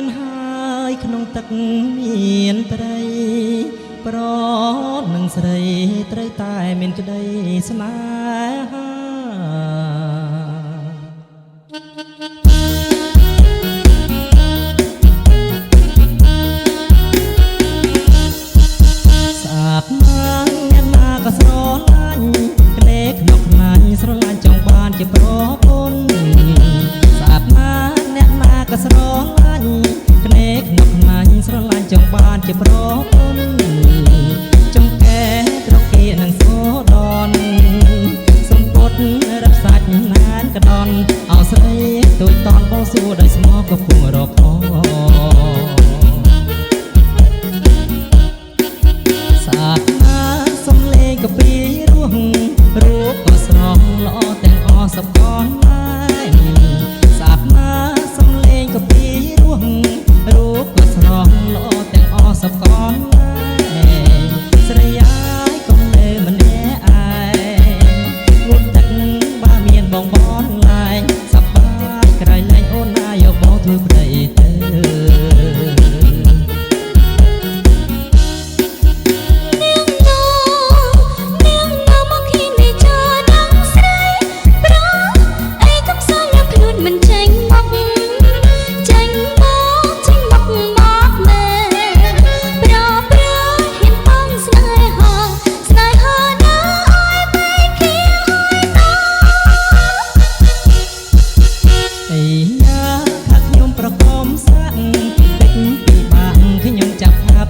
នហើយក្នុងទឹកមានត្រីប្រនឹងស្រីត្រូវតែមានក្តីស្នេហាស្អាតណាស់អ្នកណាក៏ស្រឡាញ់ក្លេក្នុងខ្នាញ់ស្រឡាញ់ចង់បានជាប្រពន្ធស្អាតណាស់អ្នកណាក៏ស្រឡាញ់ក្លេក្នុងខ្នាញ់ស្រឡាញ់ចង់បានជាប្រពន្ធចង្កែត្រកៀកនឹងសូដនសំពត់រឹបសាច់ណានកដនអោស្រីទួយតនបងសួរដោយស្មោះក៏ពុំរកខស្អាតណាស់សំលេងក៏ពីរោះរូបក៏ស្រស់ល្អទាំងអស់សពកនដែរស្អាតណាស់សំលេងក៏ពីរោះរូបក៏ស្រស់ល្អទាំងអស់សពកនដែរស្រីអាយកុំនៅម្នាក់ឯងងូតទឹកបើមានបងបនឡែងសប្បាយក្រៃលែងអូនណាយកបងធ្វើប្តីទៅ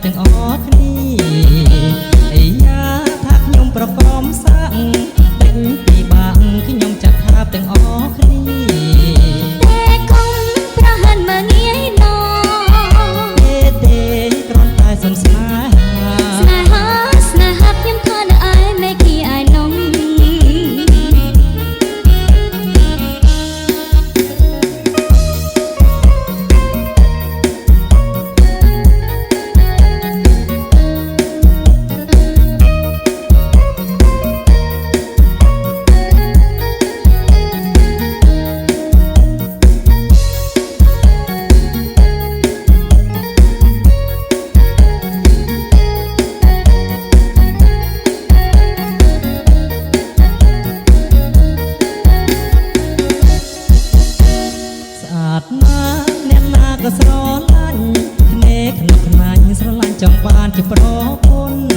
ទាំងអស់គ្នាអីយ៉ាថាខ្ញុំប្រកបសាក់តិចពីបាក់ខ្ញុំចាត់ថាទាំងអស់គ្នាតែកុំប្រហិនមកងាយណោទេគ្រាន់តែសំស្នេហាខ្ញុំខនឯងមេគីឯនងអ្នកណាក៏ស្រឡាញ់ភ្នែកក្នុងខ្នាញ់ស្រឡាញ់ចង់បានជាប្រពន្ធ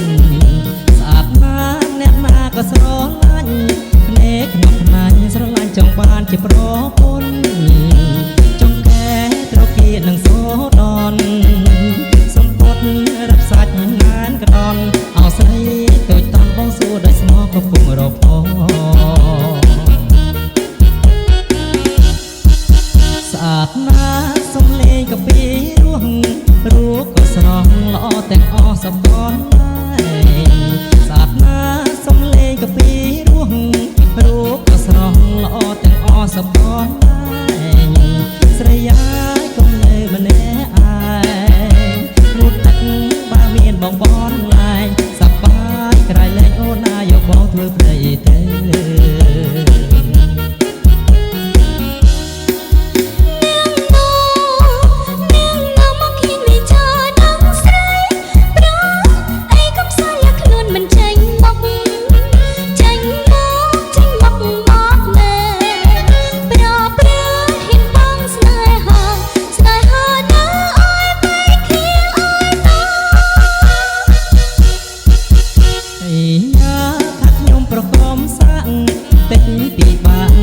ស្អាតណាស់អ្នកណាក៏ស្រឡាញ់ភ្នែកក្នុងខ្នាញ់ស្រឡាញ់ចង់បានជាប្រពន្ធចង្កែត្រកៀកនឹងសូដនសំពត់រឹបសាច់ណានកដនអោស្រីទួយតនបងសួរដោយស្មោះក៏ពុំរកផស្អាតណាស់សំលេងក៏ពីរោះរូបក៏ស្រស់ល្អទាំងអស់សពកនដែរស្អាតណាស់សំលេងក៏ពីរោះរូបក៏ស្រស់ល្អទាំងអស់សពកនដែរស្រីអាយកុំនៅម្នាក់ឯងងូតទឹកបើមានបងបនឡែងសប្បាយក្រៃលែងអូនណាយកបងធ្វើប្តីទៅប្រកបសាក់តិចពីបា